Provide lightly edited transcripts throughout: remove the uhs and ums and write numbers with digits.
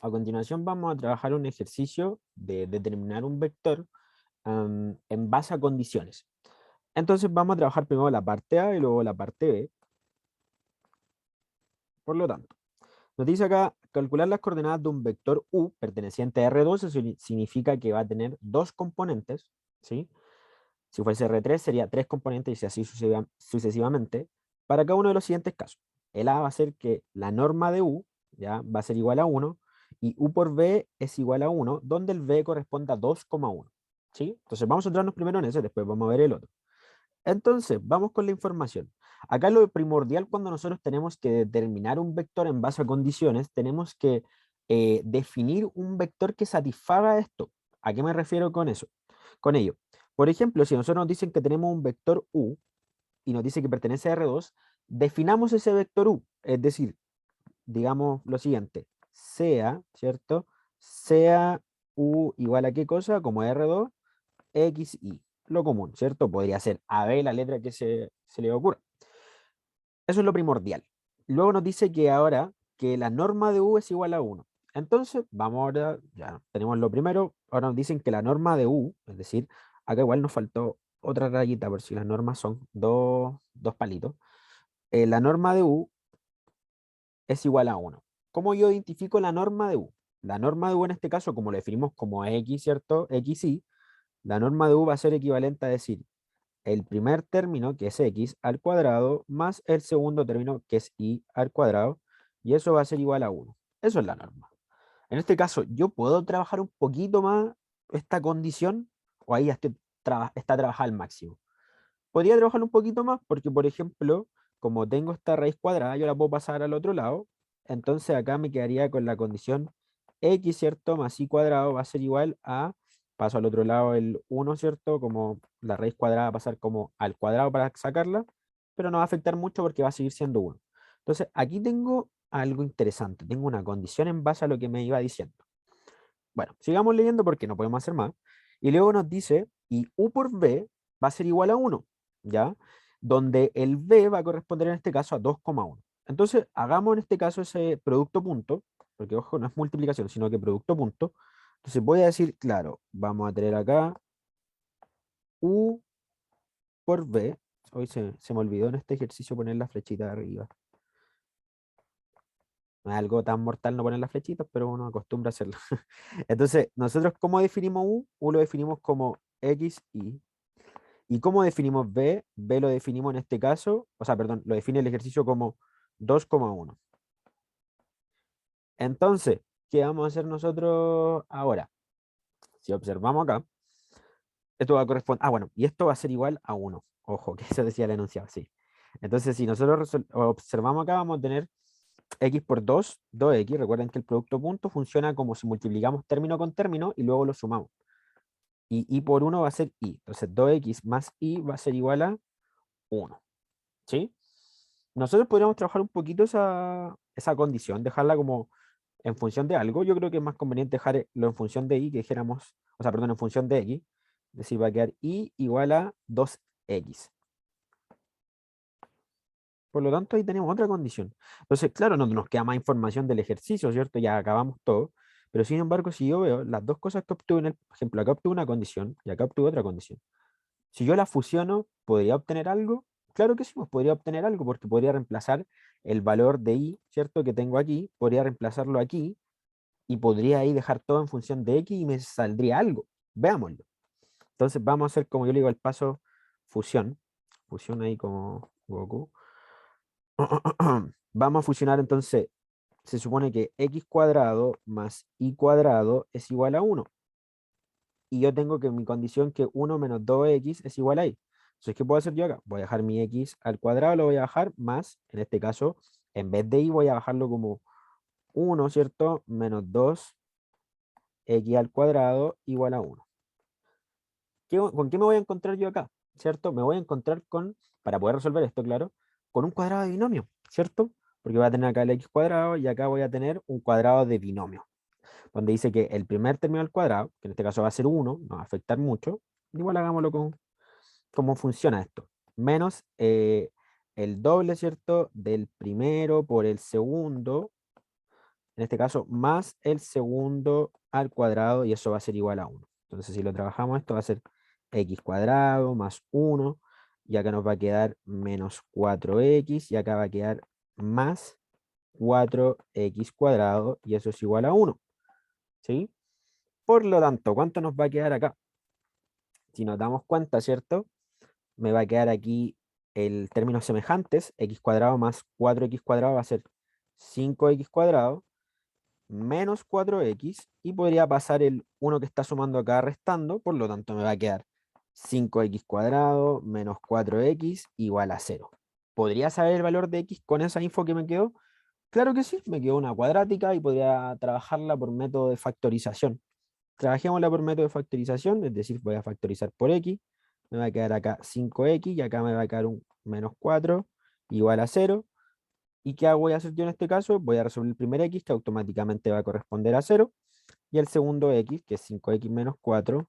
A continuación vamos a trabajar un ejercicio de determinar un vector en base a condiciones. Entonces vamos a trabajar primero la parte A y luego la parte B. Por lo tanto, nos dice acá, calcular las coordenadas de un vector U perteneciente a R2, eso significa que va a tener dos componentes, ¿sí? Si fuese R3 sería tres componentes y así sucesivamente, para cada uno de los siguientes casos. El A va a ser que la norma de U, ¿ya? Va a ser igual a 1, y U por V es igual a 1, donde el V corresponde a 2,1. ¿Sí? Entonces vamos a centrarnos primero en ese, después vamos a ver el otro. Entonces, vamos con la información. Acá lo primordial cuando nosotros tenemos que determinar un vector en base a condiciones, tenemos que definir un vector que satisfaga esto. ¿A qué me refiero con eso? Con ello. Por ejemplo, si nosotros nos dicen que tenemos un vector U y nos dice que pertenece a R2, definamos ese vector U. Es decir, digamos lo siguiente, sea, ¿cierto? Sea U igual a qué cosa, como R2, X, Y. Lo común, ¿cierto? Podría ser AB la letra que se le ocurra. Eso es lo primordial. Luego nos dice que ahora que la norma de U es igual a 1. Entonces, vamos ahora, ya tenemos lo primero, ahora nos dicen que la norma de U, es decir, acá igual nos faltó otra rayita por si las normas son dos palitos. La norma de U es igual a 1. ¿Cómo yo identifico la norma de U? La norma de U en este caso, como lo definimos como X, ¿cierto? X, Y, la norma de U va a ser equivalente a decir el primer término, que es x al cuadrado, más el segundo término, que es y al cuadrado, y eso va a ser igual a 1. Eso es la norma. En este caso, ¿yo puedo trabajar un poquito más esta condición o ahí ya está trabajada al máximo? Podría trabajar un poquito más porque, por ejemplo, como tengo esta raíz cuadrada, yo la puedo pasar al otro lado, entonces acá me quedaría con la condición x, ¿cierto? Más y cuadrado va a ser igual a, paso al otro lado el 1, ¿cierto? Como la raíz cuadrada va a pasar como al cuadrado para sacarla, pero no va a afectar mucho porque va a seguir siendo 1. Entonces, aquí tengo algo interesante, tengo una condición en base a lo que me iba diciendo. Bueno, sigamos leyendo porque no podemos hacer más. Y luego nos dice, y u por v va a ser igual a 1, ¿ya? Donde el v va a corresponder en este caso a 2,1. Entonces, hagamos en este caso ese producto punto, porque ojo, no es multiplicación, sino que producto punto. Entonces voy a decir, claro, vamos a tener acá u por v. Hoy se me olvidó en este ejercicio poner la flechita de arriba. No es algo tan mortal no poner las flechitas, pero uno acostumbra a hacerlo. Entonces, nosotros, ¿cómo definimos U? U lo definimos como X, Y. ¿Y cómo definimos B? B lo definimos en este caso, o sea, perdón, lo define el ejercicio como 2,1. Entonces, ¿qué vamos a hacer nosotros ahora? Si observamos acá, esto va a corresponder, bueno, y esto va a ser igual a 1. Ojo, que eso decía el enunciado, sí. Entonces, si nosotros observamos acá, vamos a tener x por 2, 2x. Recuerden que el producto punto funciona como si multiplicamos término con término y luego lo sumamos. Y y por 1 va a ser y. Entonces 2x más y va a ser igual a 1. ¿Sí? Nosotros podríamos trabajar un poquito esa condición, dejarla como en función de algo. Yo creo que es más conveniente dejarlo en función de y, que dijéramos, o sea, perdón, en función de x. Es decir, va a quedar y igual a 2x. Por lo tanto, ahí tenemos otra condición. Entonces, claro, no nos queda más información del ejercicio, ¿cierto? Ya acabamos todo. Pero sin embargo, si yo veo las dos cosas que obtuve en el, por ejemplo, acá obtuve una condición y acá obtuve otra condición. Si yo las fusiono, ¿podría obtener algo? Claro que sí, pues podría obtener algo porque podría reemplazar el valor de y, ¿cierto? Que tengo aquí, podría reemplazarlo aquí y podría ahí dejar todo en función de x y me saldría algo. Veámoslo. Entonces vamos a hacer, como yo le digo, el paso fusión. Fusión ahí como Goku. Vamos a fusionar entonces, se supone que x cuadrado más y cuadrado es igual a 1. Y yo tengo que mi condición que 1 menos 2x es igual a y. Entonces, ¿qué puedo hacer yo acá? Voy a dejar mi x al cuadrado, lo voy a bajar más, en este caso, en vez de y voy a bajarlo como 1, ¿cierto? Menos 2x al cuadrado igual a 1. ¿Con qué me voy a encontrar yo acá? ¿Cierto? Me voy a encontrar con, para poder resolver esto, claro, con un cuadrado de binomio, ¿cierto? Porque voy a tener acá el x cuadrado y acá voy a tener un cuadrado de binomio, donde dice que el primer término al cuadrado, que en este caso va a ser 1, no va a afectar mucho, igual hagámoslo con cómo funciona esto, menos el doble, ¿cierto? Del primero por el segundo, en este caso, más el segundo al cuadrado, y eso va a ser igual a 1. Entonces, si lo trabajamos, esto va a ser x cuadrado más 1, y acá nos va a quedar menos 4x, y acá va a quedar más 4x cuadrado, y eso es igual a 1. ¿Sí? Por lo tanto, ¿cuánto nos va a quedar acá? Si nos damos cuenta, ¿cierto? Me va a quedar aquí el términos semejantes, x cuadrado más 4x cuadrado va a ser 5x cuadrado, menos 4x, y podría pasar el 1 que está sumando acá restando, por lo tanto me va a quedar 5x cuadrado menos 4x igual a 0. ¿Podría saber el valor de x con esa info que me quedó? Claro que sí, me quedó una cuadrática y podría trabajarla por método de factorización. Trabajémosla por método de factorización, es decir, voy a factorizar por x, me va a quedar acá 5x y acá me va a quedar un menos 4 igual a 0. ¿Y qué voy a hacer yo en este caso? Voy a resolver el primer x, que automáticamente va a corresponder a 0, y el segundo x, que es 5x menos 4,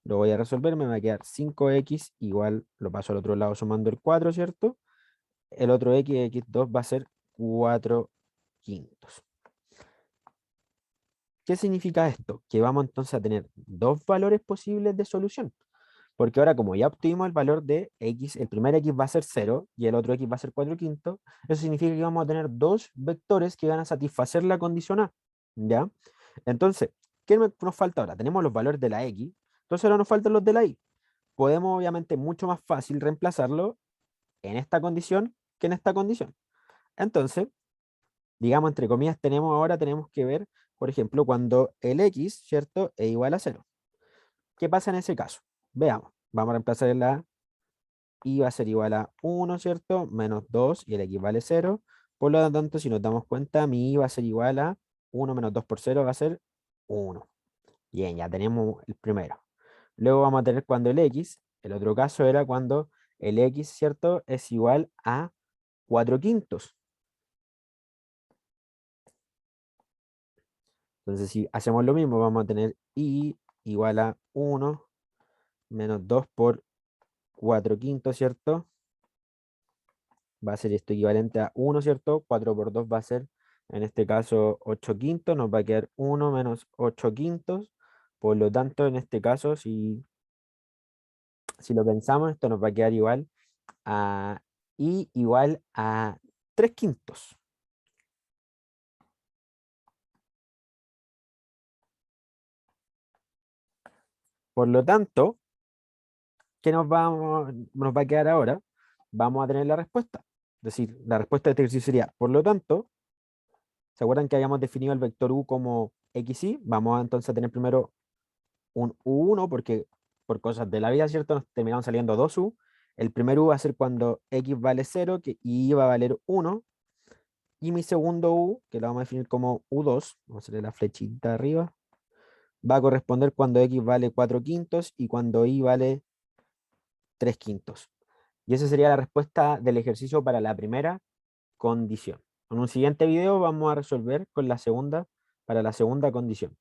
lo voy a resolver, me va a quedar 5x igual, lo paso al otro lado sumando el 4, ¿cierto? El otro x, x2, va a ser 4 quintos. ¿Qué significa esto? Que vamos entonces a tener dos valores posibles de solución. Porque ahora, como ya obtuvimos el valor de x, el primer x va a ser 0 y el otro x va a ser 4 quintos, eso significa que vamos a tener dos vectores que van a satisfacer la condición A. ¿Ya? Entonces, ¿qué nos falta ahora? Tenemos los valores de la x, entonces ahora nos faltan los de la y. Podemos, obviamente, mucho más fácil reemplazarlo en esta condición que en esta condición. Entonces, digamos, entre comillas, tenemos que ver, por ejemplo, cuando el x, ¿cierto?, es igual a 0. ¿Qué pasa en ese caso? Veamos. Vamos a reemplazar en la A. Y va a ser igual a 1, ¿cierto? Menos 2 y el x vale 0. Por lo tanto, si nos damos cuenta, mi y va a ser igual a 1 menos 2 por 0 va a ser 1. Bien, ya tenemos el primero. Luego vamos a tener cuando el otro caso era cuando el x, ¿cierto?, es igual a 4 quintos. Entonces, si hacemos lo mismo, vamos a tener y igual a 1 menos 2 por 4 quintos, ¿cierto? Va a ser esto equivalente a 1, ¿cierto? 4 por 2 va a ser, en este caso, 8 quintos. Nos va a quedar 1 menos 8 quintos. Por lo tanto, en este caso, si lo pensamos, esto nos va a quedar igual a y igual a 3 quintos. Por lo tanto, ¿qué nos va a quedar ahora? Vamos a tener la respuesta. Es decir, la respuesta de este ejercicio sería, por lo tanto, ¿se acuerdan que habíamos definido el vector u como xy? Vamos entonces a tener primero un u1, porque por cosas de la vida, ¿cierto? Nos terminaron saliendo dos u. El primer u va a ser cuando x vale 0, que y va a valer 1. Y mi segundo u, que lo vamos a definir como u2, vamos a hacerle la flechita arriba, va a corresponder cuando x vale 4 quintos y cuando y vale 3 quintos. Y esa sería la respuesta del ejercicio para la primera condición. En un siguiente video vamos a resolver con la segunda, para la segunda condición.